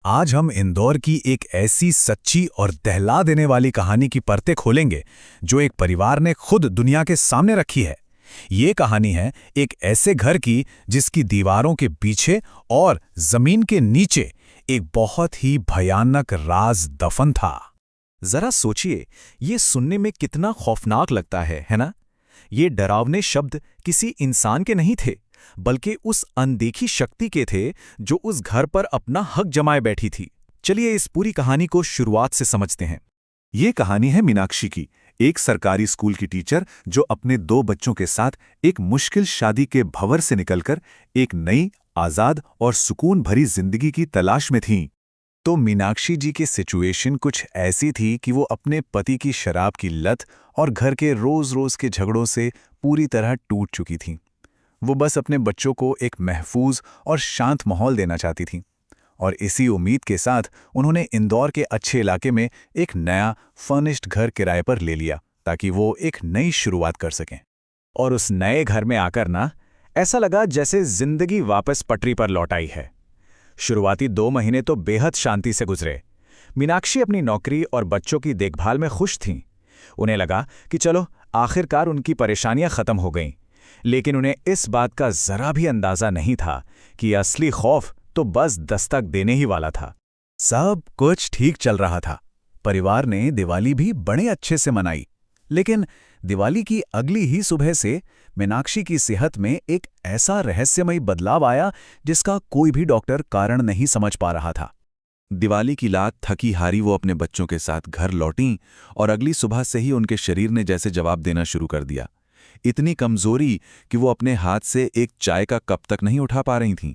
आज हम इंदौर की एक ऐसी सच्ची और दहला देने वाली कहानी की परतें खोलेंगे जो एक परिवार ने खुद दुनिया के सामने रखी है। ये कहानी है एक ऐसे घर की जिसकी दीवारों के पीछे और जमीन के नीचे एक बहुत ही भयानक राज दफन था। जरा सोचिए, ये सुनने में कितना खौफनाक लगता है ना? ये डरावने शब्द किसी इंसान के नहीं थे, बल्कि उस अनदेखी शक्ति के थे जो उस घर पर अपना हक जमाए बैठी थी। चलिए इस पूरी कहानी को शुरुआत से समझते हैं। ये कहानी है मीनाक्षी की, एक सरकारी स्कूल की टीचर जो अपने 2 बच्चों के साथ एक मुश्किल शादी के भंवर से निकलकर एक नई, आजाद और सुकून भरी जिंदगी की तलाश में थीं। तो मीनाक्षी जी की सिचुएशन कुछ ऐसी थी कि वो अपने पति की शराब की लत और घर के रोज-रोज के झगड़ों से पूरी तरह टूट चुकी थीं। वो बस अपने बच्चों को एक महफूज और शांत माहौल देना चाहती थीं और इसी उम्मीद के साथ उन्होंने इंदौर के अच्छे इलाके में एक नया फर्निश्ड घर किराए पर ले लिया ताकि वो एक नई शुरुआत कर सकें। और उस नए घर में आकर ना, ऐसा लगा जैसे जिंदगी वापस पटरी पर लौट आई है। शुरुआती 2 महीने तो बेहद शांति से गुजरे। मीनाक्षी अपनी नौकरी और बच्चों की देखभाल में खुश थीं। उन्हें लगा कि चलो आखिरकार उनकी परेशानियां खत्म हो गईं। लेकिन उन्हें इस बात का जरा भी अंदाजा नहीं था कि असली खौफ तो बस दस्तक देने ही वाला था। सब कुछ ठीक चल रहा था। परिवार ने दिवाली भी बड़े अच्छे से मनाई, लेकिन दिवाली की अगली ही सुबह से मीनाक्षी की सेहत में एक ऐसा रहस्यमयी बदलाव आया जिसका कोई भी डॉक्टर कारण नहीं समझ पा रहा था। दिवाली की रात थकी हारी वो अपने बच्चों के साथ घर लौटीं और अगली सुबह से ही उनके शरीर ने जैसे जवाब देना शुरू कर दिया। इतनी कमजोरी कि वो अपने हाथ से एक चाय का कप तक नहीं उठा पा रही थीं।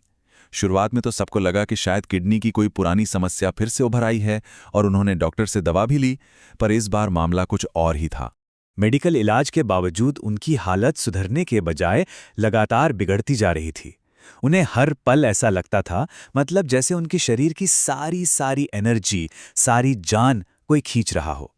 शुरुआत में तो सबको लगा कि शायद किडनी की कोई पुरानी समस्या फिर से उभर आई है और उन्होंने डॉक्टर से दवा भी ली, पर इस बार मामला कुछ और ही था। मेडिकल इलाज के बावजूद उनकी हालत सुधरने के बजाय लगातार बिगड़ती जा रही थी। उन्हें हर पल ऐसा लगता था, मतलब जैसे उनके शरीर की सारी एनर्जी, सारी जान कोई खींच रहा हो।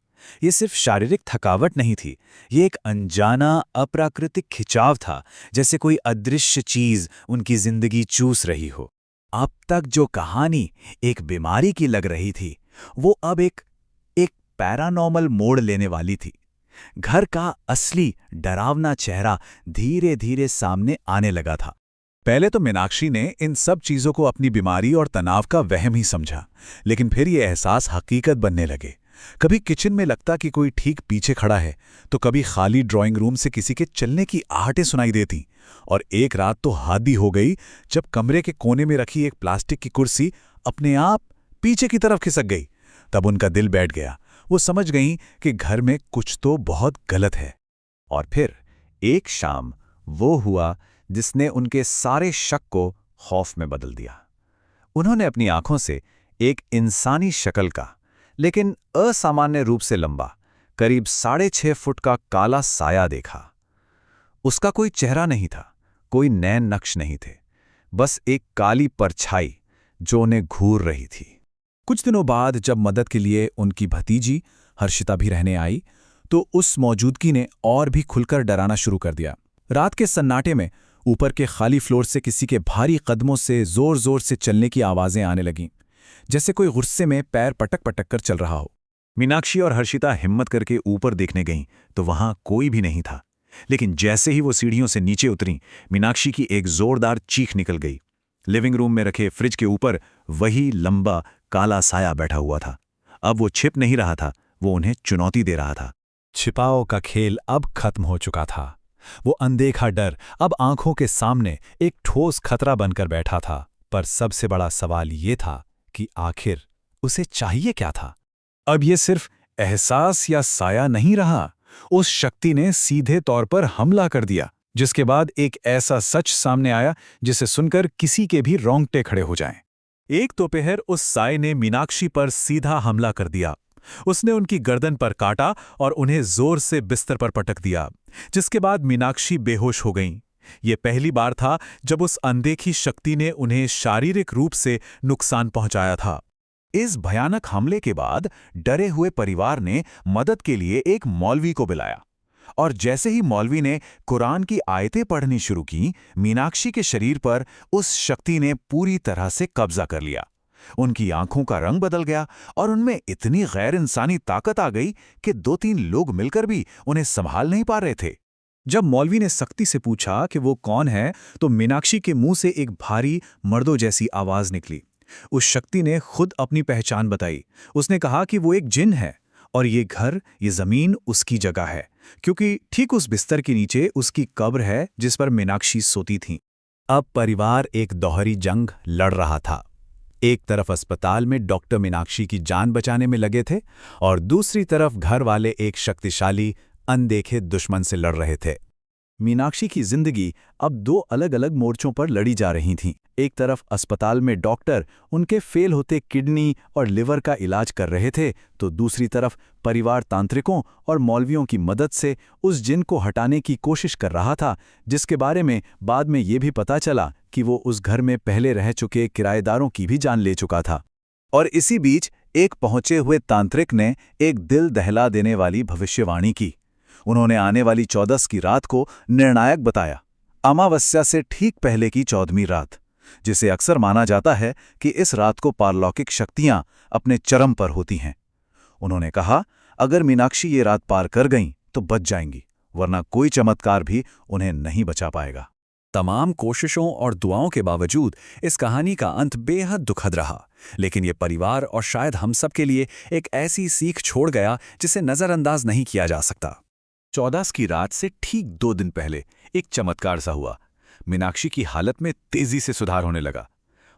ये सिर्फ शारीरिक थकावट नहीं थी, ये एक अनजाना अप्राकृतिक खिंचाव था, जैसे कोई अदृश्य चीज उनकी जिंदगी चूस रही हो। अब तक जो कहानी एक बीमारी की लग रही थी, वो अब एक पैरानॉर्मल मोड़ लेने वाली थी। घर का असली डरावना चेहरा धीरे धीरे सामने आने लगा था। पहले तो मीनाक्षी ने इन सब चीजों को अपनी बीमारी और तनाव का वहम ही समझा, लेकिन फिर ये एहसास हकीकत बनने लगे। कभी किचन में लगता कि कोई ठीक पीछे खड़ा है, तो कभी खाली ड्राइंग रूम से किसी के चलने की आहटें सुनाई देती। और एक रात तो हद ही हो गई जब कमरे के कोने में रखी एक प्लास्टिक की कुर्सी अपने आप पीछे की तरफ खिसक गई। तब उनका दिल बैठ गया। वो समझ गईं कि घर में कुछ तो बहुत गलत है। और फिर एक शाम वो हुआ जिसने उनके सारे शक को खौफ में बदल दिया। उन्होंने अपनी आंखों से एक इंसानी शक्ल का, लेकिन असामान्य रूप से लंबा, करीब 6.5 फुट का काला साया देखा। उसका कोई चेहरा नहीं था, कोई नैन नक्श नहीं थे, बस एक काली परछाई जो उन्हें घूर रही थी। कुछ दिनों बाद जब मदद के लिए उनकी भतीजी हर्षिता भी रहने आई, तो उस मौजूदगी ने और भी खुलकर डराना शुरू कर दिया। रात के सन्नाटे में ऊपर के खाली फ्लोर से किसी के भारी कदमों से जोर जोर से चलने की आवाजें आने लगीं, जैसे कोई गुस्से में पैर पटक पटक कर चल रहा हो। मीनाक्षी और हर्षिता हिम्मत करके ऊपर देखने गईं तो वहां कोई भी नहीं था। लेकिन जैसे ही वो सीढ़ियों से नीचे उतरीं, मीनाक्षी की एक जोरदार चीख निकल गई। लिविंग रूम में रखे फ्रिज के ऊपर वही लंबा काला साया बैठा हुआ था। अब वो छिप नहीं रहा था, वो उन्हें चुनौती दे रहा था। छिपाओ का खेल अब खत्म हो चुका था। वो अनदेखा डर अब आंखों के सामने एक ठोस खतरा बनकर बैठा था। पर सबसे बड़ा सवाल ये था कि आखिर उसे चाहिए क्या था? अब ये सिर्फ एहसास या साया नहीं रहा, उस शक्ति ने सीधे तौर पर हमला कर दिया, जिसके बाद एक ऐसा सच सामने आया जिसे सुनकर किसी के भी रोंगटे खड़े हो जाएं। एक दोपहर उस साये ने मीनाक्षी पर सीधा हमला कर दिया। उसने उनकी गर्दन पर काटा और उन्हें जोर से बिस्तर पर पटक दिया, जिसके बाद मीनाक्षी बेहोश हो गईं। ये पहली बार था जब उस अनदेखी शक्ति ने उन्हें शारीरिक रूप से नुकसान पहुंचाया था। इस भयानक हमले के बाद डरे हुए परिवार ने मदद के लिए एक मौलवी को बुलाया, और जैसे ही मौलवी ने कुरान की आयतें पढ़नी शुरू की, मीनाक्षी के शरीर पर उस शक्ति ने पूरी तरह से कब्जा कर लिया। उनकी आंखों का रंग बदल गया और उनमें इतनी गैर इंसानी ताकत आ गई कि 2-3 लोग मिलकर भी उन्हें संभाल नहीं पा रहे थे। जब मौलवी ने सख्ती से पूछा कि वो कौन है, तो मीनाक्षी के मुंह से एक भारी मर्दों जैसी आवाज निकली। उस शक्ति ने खुद अपनी पहचान बताई। उसने कहा कि वो एक जिन है और ये घर, ये जमीन उसकी जगह है, क्योंकि ठीक उस बिस्तर के नीचे उसकी कब्र है जिस पर मीनाक्षी सोती थी। अब परिवार एक दोहरी जंग लड़ रहा था। एक तरफ अस्पताल में डॉक्टर मीनाक्षी की जान बचाने में लगे थे और दूसरी तरफ घर वाले एक शक्तिशाली अनदेखे दुश्मन से लड़ रहे थे। मीनाक्षी की जिंदगी अब 2 अलग-अलग मोर्चों पर लड़ी जा रही थीं। एक तरफ अस्पताल में डॉक्टर उनके फेल होते किडनी और लिवर का इलाज कर रहे थे, तो दूसरी तरफ परिवार तांत्रिकों और मौलवियों की मदद से उस जिन को हटाने की कोशिश कर रहा था, जिसके बारे में बाद में ये भी पता चला कि वो उस घर में पहले रह चुके किराएदारों की भी जान ले चुका था। और इसी बीच एक पहुंचे हुए तांत्रिक ने एक दिल दहला देने वाली भविष्यवाणी की। उन्होंने आने वाली 14 की रात को निर्णायक बताया, अमावस्या से ठीक पहले की 14वीं रात, जिसे अक्सर माना जाता है कि इस रात को पारलौकिक शक्तियां अपने चरम पर होती हैं। उन्होंने कहा, अगर मीनाक्षी ये रात पार कर गईं तो बच जाएंगी, वरना कोई चमत्कार भी उन्हें नहीं बचा पाएगा। तमाम कोशिशों और दुआओं के बावजूद इस कहानी का अंत बेहद दुखद रहा, लेकिन ये परिवार और शायद हम सब के लिए एक ऐसी सीख छोड़ गया जिसे नज़रअंदाज नहीं किया जा सकता। 14 की रात से ठीक 2 दिन पहले एक चमत्कार सा हुआ। मीनाक्षी की हालत में तेजी से सुधार होने लगा।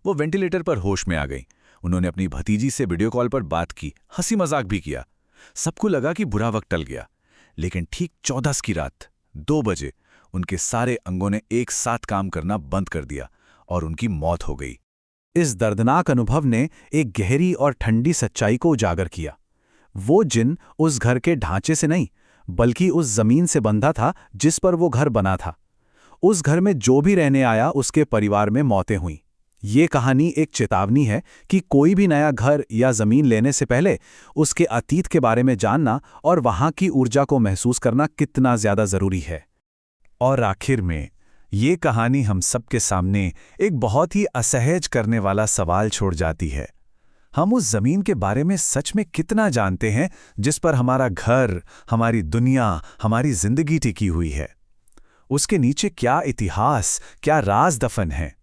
वो वेंटिलेटर पर होश में आ गई। उन्होंने अपनी भतीजी से वीडियो कॉल पर बात की, हंसी मजाक भी किया। सबको लगा कि बुरा वक्त टल गया, लेकिन ठीक 14 की रात 2 बजे उनके सारे अंगों ने एक साथ काम करना बंद कर दिया और उनकी मौत हो गई। इस दर्दनाक अनुभव ने एक गहरी और ठंडी सच्चाई को उजागर किया। वो जिन उस घर के ढांचे से नहीं, बल्कि उस जमीन से बंधा था जिस पर वो घर बना था। उस घर में जो भी रहने आया उसके परिवार में मौतें हुईं। ये कहानी एक चेतावनी है कि कोई भी नया घर या जमीन लेने से पहले उसके अतीत के बारे में जानना और वहां की ऊर्जा को महसूस करना कितना ज्यादा जरूरी है। और आखिर में ये कहानी हम सबके सामने एक बहुत ही असहज करने वाला सवाल छोड़ जाती है। हम उस जमीन के बारे में सच में कितना जानते हैं जिस पर हमारा घर, हमारी दुनिया, हमारी जिंदगी टिकी हुई है? उसके नीचे क्या इतिहास, क्या राज दफन है?